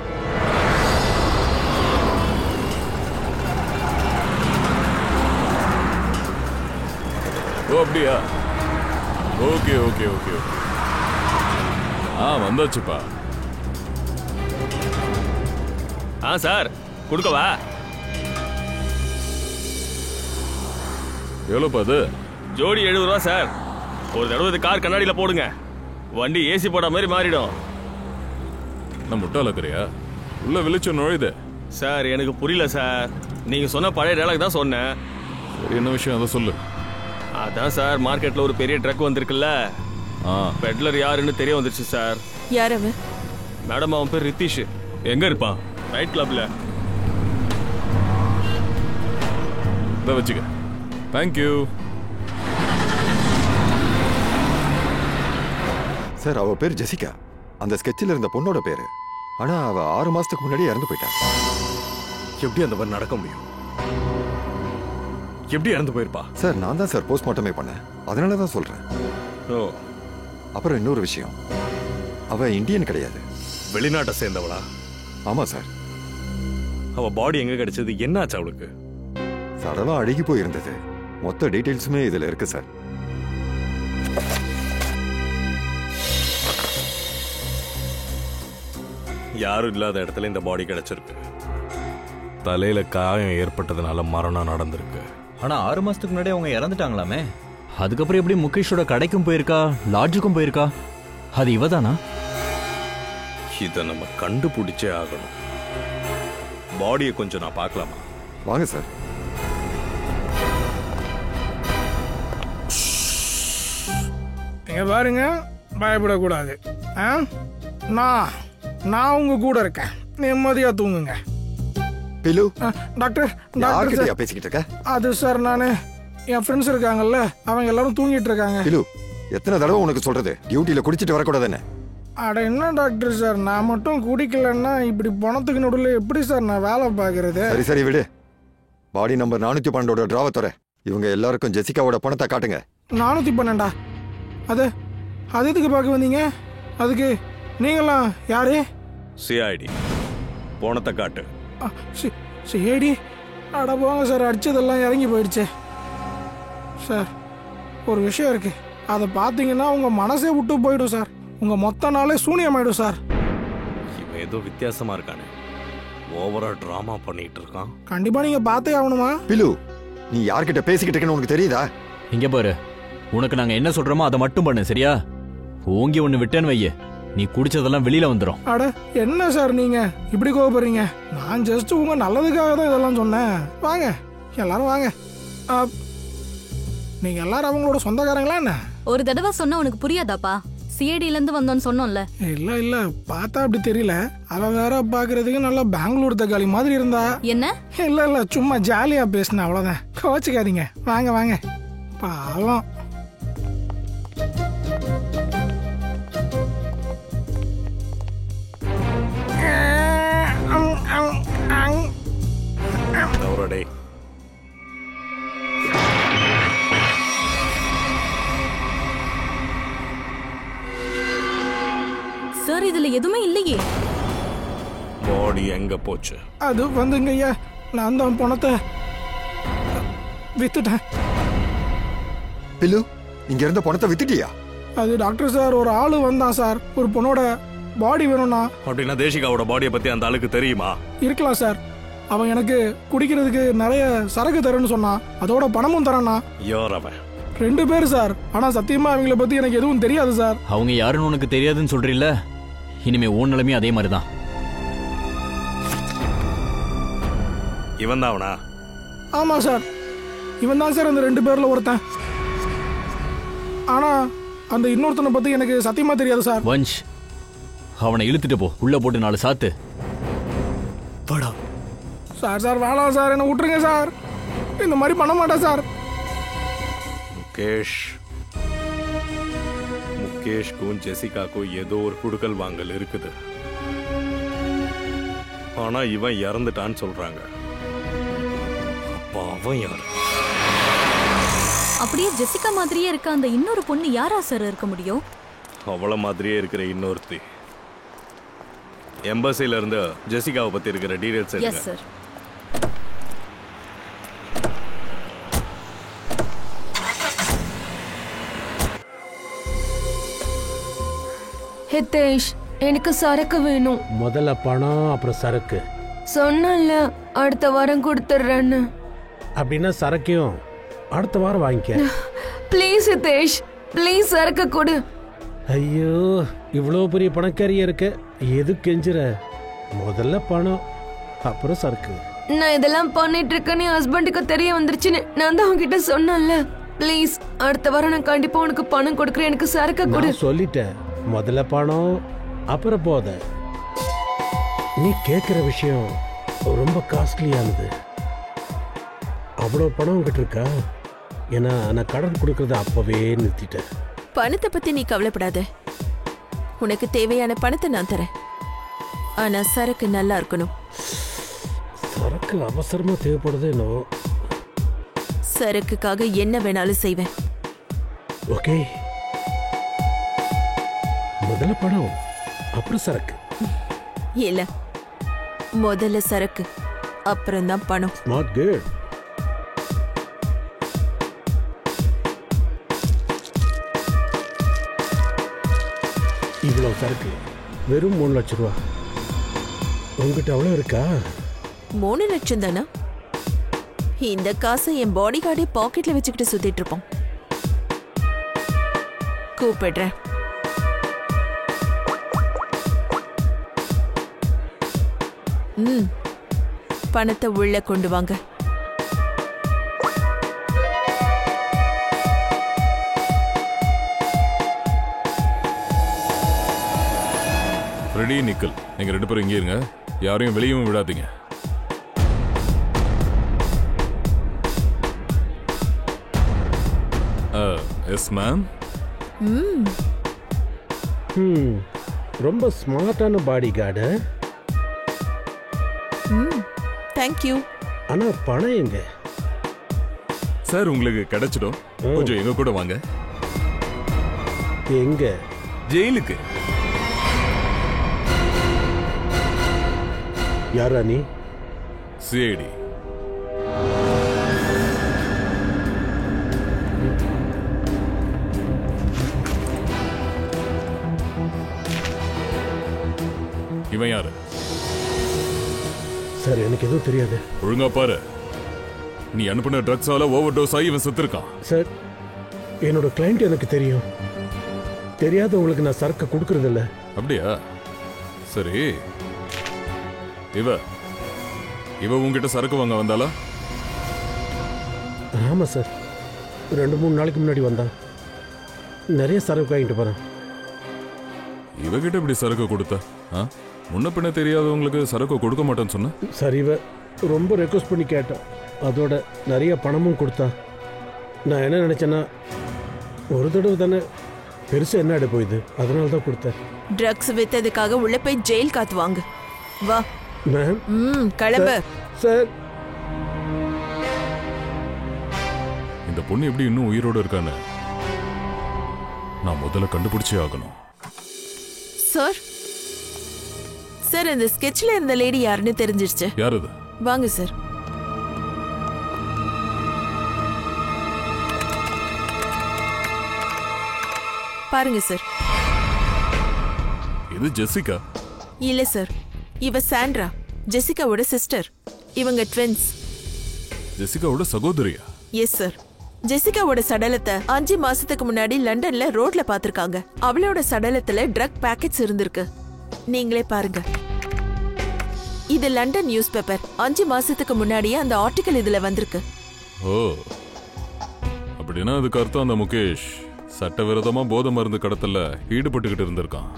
S8: ஓ, அப்படியா? Okay okay okay okay. வந்தாச்சுப்பா.
S1: சார், கொடுக்கவா?
S8: எவ்வளோப்பா அது?
S1: ஜோடி 70 ரூபா சார். ஒரு தடவை கார் கண்ணாடியில போடுங்க, வண்டி ஏசி போட மாதிரி மாறிடும்.
S8: நான் முட்டாளக்கிறியா? உள்ள வெளிச்சம் நுழையுது.
S1: சார், எனக்கு புரியல சார். நீங்க சொன்ன பழைய டயலாக் தான் சொன்னேன்.
S8: என்ன விஷயம் அதை சொல்லு.
S1: அதான் சார், மார்க்கெட்ல ஒரு பெரிய ட்ரக் வந்திருக்குல்ல, பெட்லர் யாருன்னு தெரிய வந்துருச்சு சார்.
S6: யார் அவன்?
S1: மேடம், அவன் பேர் ரித்திஷ். எங்க இருப்பான்? நைட் கிளப்ல.
S8: இதை வச்சுக்க. Thank you
S11: sir. அவ பேர் ஜெசிகா, அந்த ஸ்கெட்சில் இருந்த பொண்ணோட பேரு. ஆனா அவ 6 மாசத்துக்கு முன்னாடி இறந்து போயிட்டா.
S7: எப்படி அந்த மாதிரி நடக்க முடியும்? எப்படி இறந்து போயிருப்பா?
S11: சார், நான் தான் சார் போஸ்ட்மார்ட்டமே பண்ணேன், அதனால தான் சொல்றேன்.
S7: ஓ,
S11: அப்புறம் இன்னொரு விஷயம், அவ இந்தியன் கிடையாது,
S7: வெளிநாட்டை சேர்ந்தவளா?
S11: ஆமா சார்.
S7: அவ பாடி எங்க கிடைச்சது? என்னாச்சு அவளுக்கு?
S11: சடலம் அழுகி போயிருந்தது. மொத்த டீடைல்ஸுமே இதுல இருக்கு சார்.
S7: யாரும் இல்லாத இடத்துல இந்த பாடி கிடைச்சிருக்கு. தலையில காயம் ஏற்பட்டதுனால மரணம் நடந்திருக்கு.
S5: ஆனா 6 மாசத்துக்கு முன்னாடி அவங்க இறந்துட்டாங்களாமே. அதுக்கப்புறம் எப்படி முகேஷோட கடைக்கும் போயிருக்கா, லாட்ஜுக்கும் போயிருக்கா? அது இவதானா?
S7: இதை நம்ம கண்டுபிடிச்சே ஆகணும். பாடியை கொஞ்சம் நான் பார்க்கலாமா?
S11: வாங்க சார்.
S3: இங்க பாருங்க, பயப்படக்கூடாது. நான் உங்க கூட இருக்கேன், நிம்மதியா தூங்குங்க.
S11: பிலு,
S3: டாக்டர்
S11: யார்கிட்டயா பேசிக்கிட்டு இருக்க?
S3: அது சார், நான் என் ஃப்ரெண்ட்ஸ் இருக்காங்கல்ல, அவங்க எல்லாரும் தூங்கிட்டு இருக்காங்க.
S11: பிலு, எத்தனை தடவை உனக்கு சொல்றது, டியூட்டியில குடிச்சிட்டு வரக்கூடாதுன்னு?
S3: அட என்ன டாக்டர் சார், நான் மட்டும் குடிக்கலன்னா இப்படி பணத்துக்கு நடுவில் எப்படி சார் நான் வேலை பார்க்கறது?
S11: சரி சரி விடு. பாடி நம்பர் 412 டிராவை தர. இவங்க எல்லாருக்கும் ஜெசிகாவோட பணத்தை காட்டுங்க.
S3: 412? அது எதுக்கு பார்க்க வந்தீங்க? அதுக்கு நீங்களாம் யாரு?
S7: சிஐடி. போனத்தை காட்டு.
S3: சிஐடி? அட போங்க சார், அடிச்சதெல்லாம் இறங்கி போயிடுச்சு சார். ஒரு விஷயம் இருக்கு, அதை பார்த்தீங்கன்னா உங்க மனசே விட்டு போயிடும் சார். உங்க மொத்த நாளே சூனியமாயிடும் சார்.
S7: இவன் ஏதோ வித்தியாசமா இருக்கானே. ஓவரா டிராமா பண்ணிட்டு இருக்கான்.
S3: கண்டிப்பா நீங்க பார்த்தே ஆகணுமா?
S11: பிலு, நீ யார்கிட்ட பேசிக்கிட்டு இருக்கேன்னு உனக்கு தெரியுதா?
S5: இங்க பாரு, உனக்கு நாங்க என்ன சொல்றோமோ அதை மட்டும் பண்ணு, சரியா? ஓங்கி ஒண்ணு விட்டேன்னு வைய, நீ குடிச்சதெல்லாம் வெளியில வந்துடும்.
S3: அட என்ன சார் நீங்க இப்படி கோவப்படுறீங்க? நான் ஜஸ்ட் உங்க நல்லதுக்காக தான் இதெல்லாம் சொன்னேன். வாங்க எல்லாரும் வாங்க. நீங்க எல்லாரும் அவங்களோட சொந்தக்காரங்களா என்ன?
S9: ஒரு தடவை சொன்னா உனக்கு புரியாதாப்பா? சிஐடில இருந்து வந்தோன்னு சொன்னோம்ல.
S3: இல்ல இல்ல, பார்த்தா அப்படி தெரியல. அவ வேற பாக்குறதுக்கு நல்லா பெங்களூர் தக்காளி மாதிரி இருந்தா.
S9: என்ன?
S3: இல்ல இல்ல, சும்மா ஜாலியா பேசினேன், அவ்வளவுதான். கோச்சுக்காதீங்க. வாங்க வாங்க. பாவம்.
S7: அவரோடே
S9: சார், இதுல எதுவுமே இல்லையே.
S7: பாடி எங்க போச்சு?
S3: அது வந்துங்க ஐயா, நான் தான் பணத்தை வித்துட்டேன்.
S11: பிலு, இங்க இருந்த பணத்தை வித்துட்டியா?
S3: அது டாக்டர் சார், ஒரு ஆளு வந்தான் சார், ஒரு பொண்ணோட பாடி வேணும்னா.
S7: அப்படின்னா தேசிகாவோட பாடியை பத்தி அந்த ஆளுக்கு தெரியுமா?
S3: இருக்கலாம் சார். அவன் எனக்கு குடிக்கிறதுக்கு நிறைய சரக்கு தரேன்னு சொன்னான், அதோட பணமும் தரானா.
S7: யார் அவன்?
S3: 2 பேர் சார். ஆனா சத்தியமா அவங்கள பத்தி எனக்கு எதுவும் தெரியாது சார்.
S5: அவங்க யாருன்னு உனக்கு தெரியாதுன்னு சொல்றீல்ல, இனிமே உன் நிலைமையும் அதே மாதிரிதான்.
S7: இவன் தான் அவனா?
S3: ஆமா சார், இவன் தான் சார் அந்த 2 பேர்ல ஒருத்தன். ஆனா அந்த இன்னொருத்தனை பத்தி எனக்கு சத்தியமா தெரியாது சார்.
S5: வஞ்ச், அவனை இழுத்துட்டு போ, உள்ள போட்டு 4 சாத்து.
S3: படா சார். சார் வேணாம் சார், என்ன விட்டுருங்க சார். இந்த மாதிரி பண்ண மாட்டேன் சார்.
S7: முகேஷ்க்கும் ஜெசிகாக்கும் ஏதோ ஒரு குடுக்கல் வாங்கல் இருக்குது. ஆனா இவன் இறந்துட்டான்னு சொல்றாங்க. அப்ப அவன் யாரு?
S9: அப்படியே ஜெசிகா மாதிரியே இருக்க அந்த இன்னொரு பொண்ணு யாரா சார் இருக்க முடியும்?
S7: அவள மாதிரியே இருக்கிற இன்னொருத்தி. எம்பசில இருந்து ஜெசிகாவை பத்தி இருக்கிற டீடைல்ஸ்
S9: எஸ்
S7: எடுங்க.
S9: சார்.
S12: ஹிதேஷ், எனக்கு சரக்கு வேணும்.
S10: முதல்ல பணம், அப்புறம் சரக்கு.
S12: சொன்னல அடுத்த வாரம் கொடுத்துட்றேன்னு.
S10: அப்படின்னா சரக்கையும் அடுத்த வாரம் வாங்கிக்க.
S12: ப்ளீஸ் ஹிதேஷ், ப்ளீஸ் சரக்கு கொடு.
S10: ஐயோ, இவ்வளோ பெரிய பணக்காரியா இருக்க, எது கெஞ்சுற? முதல்ல பணம், அப்புறம் சரக்கு.
S12: நான் இதெல்லாம் பண்ணிட்டு இருக்கேன்னு என் ஹஸ்பண்டுக்கு தெரிய வந்துருச்சுன்னு நான் தான் உங்ககிட்ட சொன்னேன்ல. ப்ளீஸ் அடுத்த வாரம் நான் கண்டிப்பா உனக்கு பணம் கொடுக்குறேன். எனக்கு சரக்கு கொடு.
S10: நான் சொல்லிட்டேன், முதல்ல பணம், அப்புறம் போத. நீ கேட்குற விஷயம் ரொம்ப காஸ்ட்லியானது. அவ்வளோ பணம் உங்ககிட்ட இருக்கா? ஏன்னா நான் கடன் கொடுக்கறத அப்பவே நிறுத்திட்டேன்.
S6: பணத்தை பத்தி நீ கவலைப்படாத. உனக்கு தேவையான பணத்தை நான் தரேன். ஆனா சரக்கு நல்லா இருக்கணும்.
S10: சரக்கு அவசரமா தேவைப்படுது என்னவோ.
S6: சரக்குக்காக என்ன வேணாலும் செய்வேன்.
S10: ஓகே, முதல்ல பணம், அப்புறம் சரக்கு.
S6: இல்ல, முதல்ல சரக்கு, அப்புறம் தான் பணம்.
S10: Smart girl. இவ்வளவு சரக்கு வெறும் 3 லட்சம் ரூபா. உங்ககிட்ட அவ்வளவு இருக்கா?
S6: 3 லட்சம் தானா? இந்த காசை என் பாடி கார்டே பாக்கெட்ல வச்சுக்கிட்டு சுத்திட்டு இருப்போம். கூப்பிடுறேன். பணத்தை உள்ள கொண்டு வாங்க.
S8: ரெடி நிக்கல், நீங்க 2 பேரும் இங்கே இருங்க, யாரையும் வெளியும் விடாதீங்க. Yes ma'am.
S10: ரொம்ப ஸ்மார்ட்டான பாடி கார்டு.
S6: தேங்க்யூ.
S10: ஆனா பணம் எங்க?
S8: சார் உங்களுக்கு கிடைச்சிடும், கொஞ்சம் எங்க கூட வாங்க.
S10: எங்க?
S8: ஜெயிலுக்கு.
S10: யாரா நீ?
S8: சிஐடி. இவன் யாரு?
S10: சார் எனக்கு எதுவும் தெரியாது.
S8: ஒழுங்கா பாரு. நீ அனுப்பின ட்ரக்ஸால ஓவர் டோஸ் ஆகி இவன் செத்துருக்கான்.
S10: சார் என்னோட கிளைண்ட் எனக்கு தெரியும். தெரியாதவங்களுக்கு நான் சரக்கு கொடுக்கறது இல்ல.
S8: அப்படியா? சரி, இவ உங்ககிட்ட சரக்கு வாங்க வந்தாளா?
S10: ஆமா சார், 2-3 நாளைக்கு முன்னாடி வந்தான். நிறைய சரக்கு வாங்கிட்டு போறான்.
S8: இவகிட்ட இப்படி சரக்கு கொடுத்த? முன்ன பின்ன தெரியாதவங்களுக்கு சரக்கு கொடுக்க மாட்டேன்னு சொன்ன.
S10: சார் இவ ரொம்ப ரெக்வஸ்ட் பண்ணி கேட்டான். அதோட நிறைய பணமும் கொடுத்தா. நான் என்ன நினைச்சேன்னா, ஒரு தடவை தானே, பெருசா என்ன ஆட போயுது, அதனால தான் கொடுத்தேன்.
S6: ட்ரக்ஸ் வித்ததுக்காக உள்ள போய் ஜெயில் காத்து வாங்க. வா
S10: மேம்.
S6: கிளம்பு.
S10: சார்
S8: இந்த பொண்ணு எப்படி இன்னும் உயிரோட இருக்கான்னு நான் முதல்ல கண்டுபிடிச்சே ஆகணும்.
S6: சார் சார் இந்த ஸ்கெட்ச்ல இருந்த லேடி யாருன்னு தெரிஞ்சிருச்சு.
S8: யார் அது?
S6: வாங்க சார். பாருங்க சார்.
S8: இது ஜெசிகா?
S6: இல்ல சார், இவ சாண்ட்ரா, ஜெசிகாவோட சிஸ்டர். இவங்க ட்வின்ஸ்.
S8: ஜெசிகாவோட சகோதரியா?
S6: Yes sir. ஜெசிகாவோட சடலத்தை 5 மாசத்துக்கு முன்னாடி லண்டன்ல ரோட்ல பாத்திருக்காங்க. அவளோட சடலத்துல ட்ரக் பாக்கெட்ஸ் இருந்திருக்கு. நீங்களே பாருங்க. இது லண்டன் நியூஸ் பேப்பர். 5 மாசத்துக்கு முன்னாடியே அந்த ஆர்டிகல் இதுல வந்திருக்கு.
S8: ஓ, அப்படின்னா அதுக்கு அர்த்தம் அந்த முகேஷ் சட்டவிரோதமா போதை மருந்து கடத்தல ஈடுபட்டுக்கிட்டு இருந்திருக்கான்.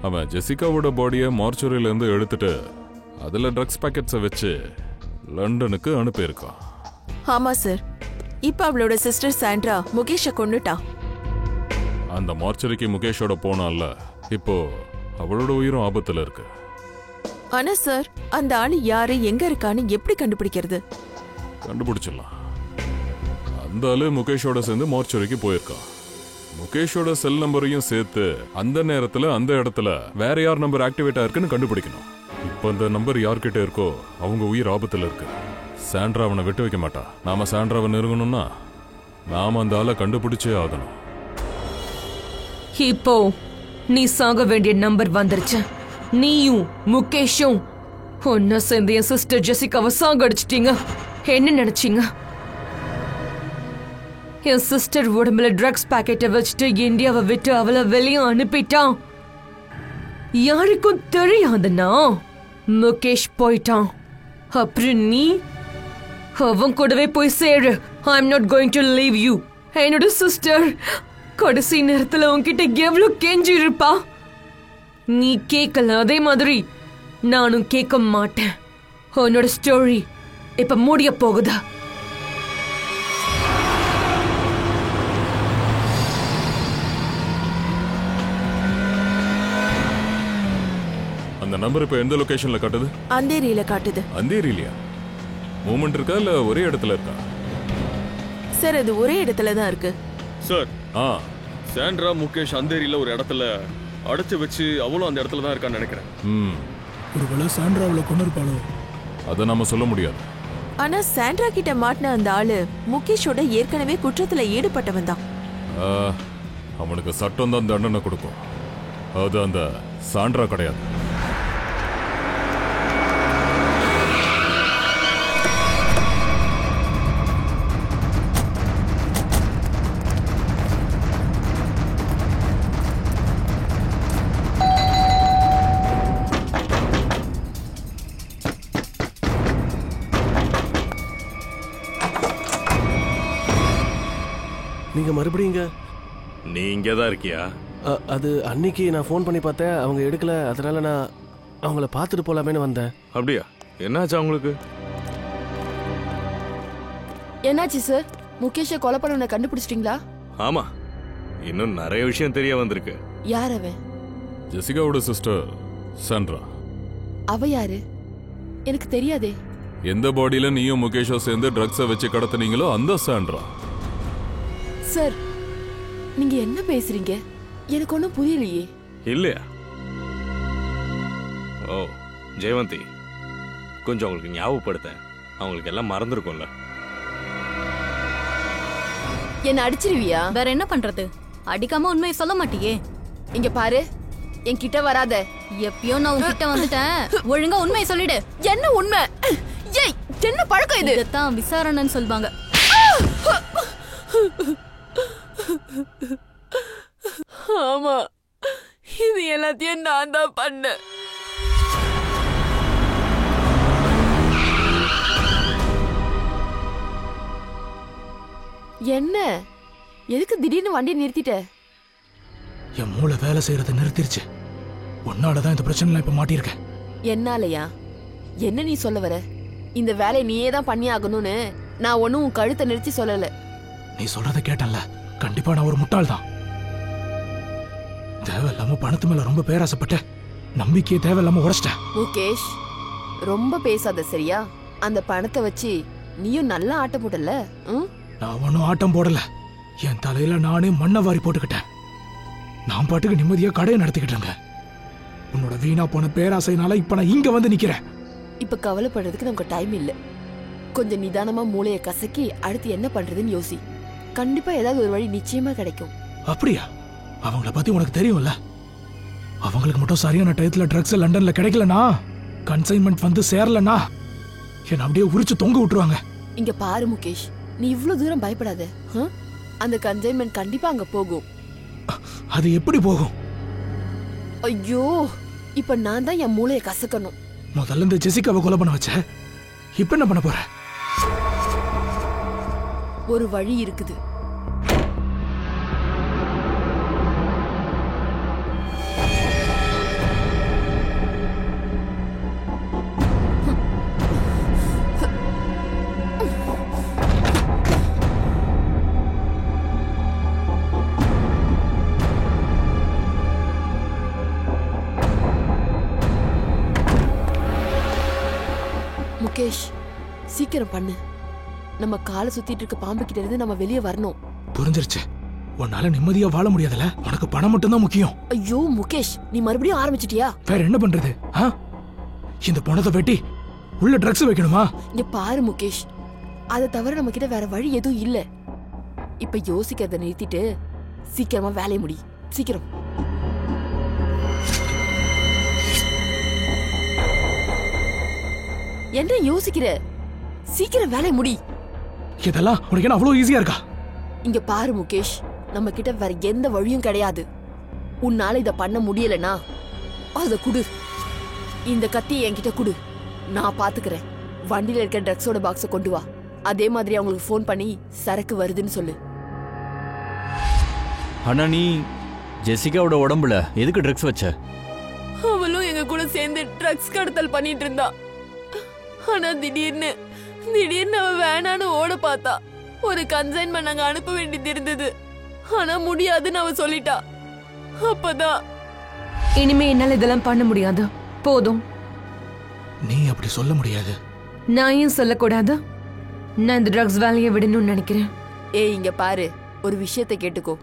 S8: அவன் ஜெசிகாவோட பாடியை மார்ச்சுரியில இருந்து எடுத்துட்டு அதுல ட்ரக்ஸ் பாக்கெட்ஸை வச்சு லண்டனுக்கு அனுப்பியிருக்கான்.
S6: ஆமா சார். இப்ப அவளோட சிஸ்டர் சாண்ட்ரா முகேஷை கொன்னுட்டா.
S8: அந்த மார்ச்சரிக்கு முகேஷோட போனால இப்போ அவளோட உயிரும் ஆபத்துல இருக்கு.
S6: ஆனா சார், அந்த ஆளு யாரு, எங்க இருக்கான்னு எப்படி கண்டுபிடிக்கிறது?
S8: கண்டுபிடிச்சிடலாம். அந்த ஆளு முகேஷோட சேர்ந்து மார்ச்சரிக்கு போயிருக்கான். முகேஷோட செல் நம்பரையும் சேர்த்து அந்த நேரத்துல அந்த இடத்துல வேற யார் நம்பர் ஆக்டிவேட் ஆயிருக்குன்னு கண்டுபிடிக்கணும். இப்ப அந்த நம்பர் யார்கிட்ட இருக்கோ அவங்க உயிர் ஆபத்துல இருக்கு. சாண்ட்ரா அவனை விட்டு வைக்க மாட்டா. நாம சாண்ட்ராவை நெருங்கணும்னா நாம அந்த ஆளை கண்டுபிடிச்சே ஆகணும்.
S12: இப்போ நீ சாக வேண்டிய நம்பர் வந்துருச்சு. நீயும் முகேஷும் ஒன்னா சேர்ந்து என் சிஸ்டர் ஜெசிகாவை சாகடிச்சிட்டீங்க. என்ன நினைச்சீங்க? என் சிஸ்டர் உடம்புல ட்ரக்ஸ் பாக்கெட்டை வச்சுட்டு இந்தியாவை விட்டு அவளை வெளியே அனுப்பிட்டான். யாருக்கும் தெரியாதுன்னா முகேஷ் போயிட்டான். அப்புறம் நீ அவன் கூடவே போய் சேரு. I am not going to leave you. என்னோட சிஸ்டர் கடைசி நேரத்துல உன்கிட்ட எவ்வளவு கெஞ்சி இருப்பா. நீ கேட்கல, அதே மாதிரி நானும் கேட்க மாட்டேன். உன்னோட ஸ்டோரி இப்ப முடிய போகுதா?
S8: அந்த நம்பர் இப்ப எந்த லொகேஷன்ல காட்டுது?
S6: அந்தேரியில காட்டுது.
S8: அந்தேரியிலயா? மூவ்மெண்ட் இருக்கா இல்ல ஒரே இடத்துல இருக்கா?
S6: சார் அது ஒரே இடத்துல தான் இருக்கு.
S1: சார், சாண்ட்ரா முகேஷ் அந்தேரியில ஒரு இடத்துல அடைச்சு வச்சு அவளும் அந்த இடத்துல தான் இருக்கான்னு நினைக்கிறேன்.
S3: ஒருவேளை சாண்ட்ரா அவளை கொண்டு இருப்பாளோ?
S8: அதை நாம சொல்ல முடியாது.
S6: ஆனா சாண்ட்ரா கிட்ட மாட்டின அந்த ஆளு முகேஷோட ஏற்கனவே குற்றத்துல ஈடுபட்டவன் தான்.
S8: அவனுக்கு சட்டம் தான் தண்டனை கொடுக்கும். அது அந்த சாண்ட்ரா கிடையாது.
S4: நீங்க மறுபடியும்
S7: நீ இங்கதான் இருக்கியா?
S4: அது அன்னைக்கு நான் ஃபோன் பண்ணி பார்த்தேன், அவங்க எடுக்கல. அதனால நான் அவங்கள பார்த்துட்டு போலாமேன்னு வந்தேன்.
S7: அப்படியா? என்னாச்சு அவங்களுக்கு?
S2: என்னாச்சு சார்? முகேஷை கொலை பண்ணவனை கண்டுபிடிச்சிட்டீங்களா?
S7: ஆமா, இன்னும் நிறைய விஷயம் தெரிய வந்திருக்கு.
S2: யார் அவன்?
S8: ஜெசிகாவோட சிஸ்டர் சாண்ட்ரா.
S2: அவ யாரு? எனக்கு தெரியாதே.
S8: எந்த பாடியில நீயும் முகேஷோ சேர்ந்து ட்ரக்ஸை வச்சு கடத்தினீங்களோ அந்த சாண்ட்ரா.
S2: சார், நீங்க என்ன பேசுறீங்க? எனக்கு ஒன்றும் புரியலையே.
S7: இல்லையா? ஓ ஜெயவந்தி, கொஞ்சம் அவங்களுக்கு ஞாபகப்படுத்த. அவங்களுக்கு எல்லாம் மறந்துருக்கும்ல.
S2: என்ன அடிச்சிருவியா?
S9: வேற என்ன பண்றது? அடிக்காம உண்மையை சொல்ல மாட்டியே.
S2: இங்க பாரு, என்கிட்ட வராத.
S9: எப்பயோ நான் உன்கிட்ட வந்துட்டேன், ஒழுங்கா உண்மையை சொல்லிடு.
S2: என்ன உண்மை? ஏய், என்ன பழக்கம் இது?
S9: இதைத்தான் விசாரணைன்னு சொல்வாங்க.
S2: ஆமா, இது எல்லாத்தையும் நான் தான் பண்ணேன். என்ன, எதுக்கு திடீர்னு வண்டியை நிறுத்திட்ட?
S3: என் மூளை வேலை செய்யறதை நிறுத்திருச்சு. உன்னாலதான் இந்த பிரச்சனை இப்ப மாட்டியிருக்கேன்.
S2: என்னாலயா? என்ன நீ சொல்ல வர? இந்த வேலையை நீயே தான் பண்ணி ஆகணும்னு நான் ஒன்னும் உன் கழுத்தை நிறுத்தி சொல்லல.
S3: நீ சொல்றத கேட்டல, கண்டிப்பா நான் ஒரு முட்டாள் தான். தேவையில்லாம பணத்து மேல ரொம்ப பேராசைப்பட்ட, நம்பிக்கையை தேவையில்லாம உடைச்சிட்டேன்.
S2: முகேஷ், ரொம்ப பேசாத சரியா? அந்த பணத்தை வச்சு நீயும் நல்லா ஆட்டம் போடல.
S3: நான் ஒன்னும் ஆட்டம் போடல. என் தலையில நானே மண்ணை வாரி போட்டுக்கிட்டேன். நான் பாட்டுக்கு நிம்மதியா கடையை நடத்திக்கிட்டு உன்னோட வீணா போன பேராசைனால இப்ப நான் இங்க வந்து நிக்கிறேன்.
S2: இப்ப கவலைப்படுறதுக்கு நமக்கு டைம் இல்ல. கொஞ்சம் நிதானமா மூளையை கசக்கி அடுத்து என்ன பண்றதுன்னு யோசி. கண்டிப்பா ஏதாவது ஒரு வழி நிச்சயமா கிடைக்கும்.
S3: அப்படியா? அவங்கள பத்தி உனக்கு தெரியும்ல. அவங்களுக்கு மட்டும் சரியான டயத்துல ட்ரக்ஸ் லண்டன்ல கிடைக்கலனா, கன்சைன்மெண்ட் வந்து சேரலனா, என்ன அப்படியே உரிச்சு தொங்க விட்டுருவாங்க.
S2: இங்க பாரு முகேஷ், நீ இவ்வளவு தூரம் பயப்படாத. அந்த கன்சைன்மெண்ட் கண்டிப்பா அங்க போகும்.
S3: அது எப்படி போகும்?
S2: ஐயோ, இப்ப நான் தான் என் மூளையை கசக்கணும்.
S3: முதல்ல இந்த ஜெசிகாவை கொலை பண்ண வச்ச, இப்ப என்ன பண்ண போற?
S2: ஒரு வழி இருக்குது. முகேஷ், சீக்கிரம் பண்ணு. நம்ம காலை சுத்திட்டு இருக்க பாம்பு கிட்ட இருந்து நம்ம வெளியே வரணும்.
S3: புரிஞ்சிருச்சு. உன்னால நிம்மதியா வாழ முடியாதுல, உனக்கு பணம் மட்டும் தான் முக்கியம்.
S2: ஐயோ முகேஷ், நீ மறுபடியும் ஆரம்பிச்சிட்டியா?
S3: வேற என்ன பண்றது? இந்த பணத்தை வெட்டி உள்ள ட்ரக்ஸ் வைக்கணுமா?
S2: இங்க பாரு முகேஷ், அதை தவிர நம்ம கிட்ட வேற வழி எதுவும் இல்ல. இப்ப யோசிக்கிறத நிறுத்திட்டு சீக்கிரமா வேலையை முடி. சீக்கிரம். என்ன யோசிக்கிற? சீக்கிரம் வேலை முடி.
S3: இதெல்லாம் உனக்கு என்ன அவ்வளவு ஈஸியா இருக்கா?
S2: இங்க பாரு முகேஷ், நம்ம கிட்ட வேற எந்த வழியும் கிடையாது. உன்னால இத பண்ண முடியலனா அத குடு. இந்த கத்தி என்கிட்ட குடு, நான் பாத்துக்கிறேன். வண்டியில இருக்க ட்ரக்ஸோட பாக்ஸ கொண்டு வா. அதே மாதிரி அவங்களுக்கு ஃபோன் பண்ணி சரக்கு வருதுன்னு சொல்லு.
S5: ஆனா நீ ஜெசிகாவோட உடம்புல எதுக்கு ட்ரக்ஸ் வச்ச?
S2: அவளும் எங்க கூட சேர்ந்து ட்ரக்ஸ் கடத்தல் பண்ணிட்டு இருந்தா. ஆனா திடீர்னு அவ வேணான்னு ஓட பார்த்தா. ஒரு கன்சைன்மெண்ட் நாங்க அனுப்ப வேண்டியது இருந்தது. ஆனா முடியாதுன்னு அவ சொல்லிட்டா. அப்பதான்
S12: இனிமே என்னால இதெல்லாம் பண்ண முடியாது. போதும்.
S3: நீ அப்படி சொல்ல முடியாது.
S12: நான் ஏன் சொல்லக்கூடாது? நான் இந்த ட்ரக்ஸ் வேலையை விடணும்னு நினைக்கிறேன்.
S2: ஏய், இங்க பாரு, ஒரு விஷயத்தை கேட்டுக்கோ.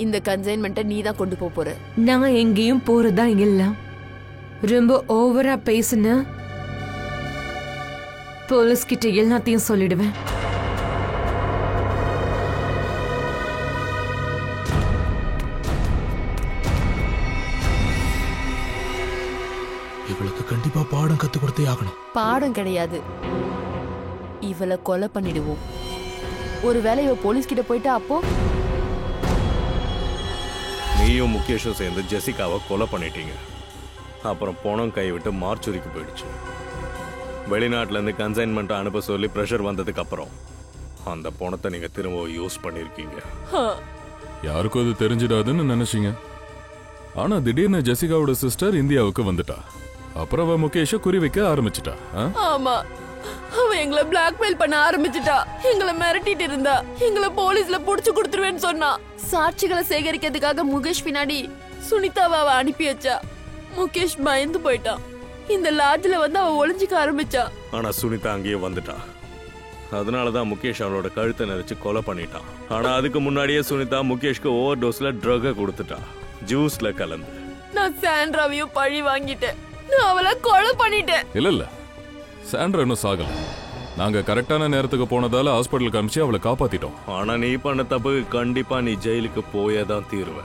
S2: இந்த கன்சைன்மெண்ட்டை நீ தான் கொண்டு போற.
S12: நான் எங்கேயும் போறதா இல்ல. ரொம்ப ஓவரா பேசுன போலீஸ் கிட்ட எல்லாத்தையும் சொல்லிடுவேன்.
S3: இவளுக்கு கண்டிப்பா பாடம் கத்து கொடுத்தே ஆகணும்.
S2: பாடம் கிடையாது, இவளை கொலை பண்ணிடுவோம். ஒருவேளை இவ போலீஸ் கிட்ட போயிட்டா அப்போ
S7: நீயும் முகேஷும் சேர்ந்து ஜெசிகாவை கொலை பண்ணிட்டீங்க. அப்புறம் பணம் கைவிட்டு மார்ச்சுரிக்கு போயிடுச்சு. வெளிநாட்டுல இருந்து கன்சைன்மெண்ட் அனுப்ப சொல்லி பிரஷர் வந்ததுக்கு அப்புறம் அந்த பணத்தை நீங்க திரும்ப யூஸ் பண்ணிருக்கீங்க.
S8: யாருக்கும் அது தெரிஞ்சிடாதுன்னு நினைச்சீங்க. ஆனா திடீர்னு ஜெசிகாவோட சிஸ்டர் இந்தியாவுக்கு வந்துட்டா. அப்புறம் அவ முகேஷ குறி வைக்க ஆரம்பிச்சிட்டா.
S2: ஆமா, அவ எங்களை பிளாக்மெயில் பண்ண ஆரம்பிச்சிட்டா. எங்களை மிரட்டிட்டு இருந்தா. எங்களை போலீஸ்ல புடிச்சு கொடுத்துருவேன்னு சொன்னா. சாட்சிகளை சேகரிக்கிறதுக்காக முகேஷ் பின்னாடி சுனிதாவை அவ அனுப்பி வச்சா. முகேஷ் பயந்து போயிட்டான். இந்த லாட்ஜ்ல வந்து அவ ஒளிஞ்சிக்க ஆரம்பிச்சா.
S7: ஆனா சுனிதா அங்கேயே வந்துட்டா. அதனாலதான் முகேஷ் அவளோட கழுத்தை நெரிச்சு கொலை பண்ணிட்டான். ஆனா அதுக்கு முன்னாடியே சுனிதா முகேஷ்க்கு ஓவர் டோஸ்ல ட்ரக கொடுத்துட்டா, ஜூஸ்ல கலந்து.
S2: நான் சாண்ட்ராவையும் பழி வாங்கிட்டேன். நான் அவளை கொலை பண்ணிட்டேன்.
S8: இல்ல சாண்ட்ரா இன்னும் சாகல. நாங்க கரெக்டான நேரத்துக்கு போனதால ஹாஸ்பிட்டலுக்கு அனுப்பிச்சு அவளை காப்பாத்திட்டோம்.
S7: ஆனா நீ பண்ண தப்பு கண்டிப்பா நீ ஜெயிலுக்கு போயதான் தீருவ.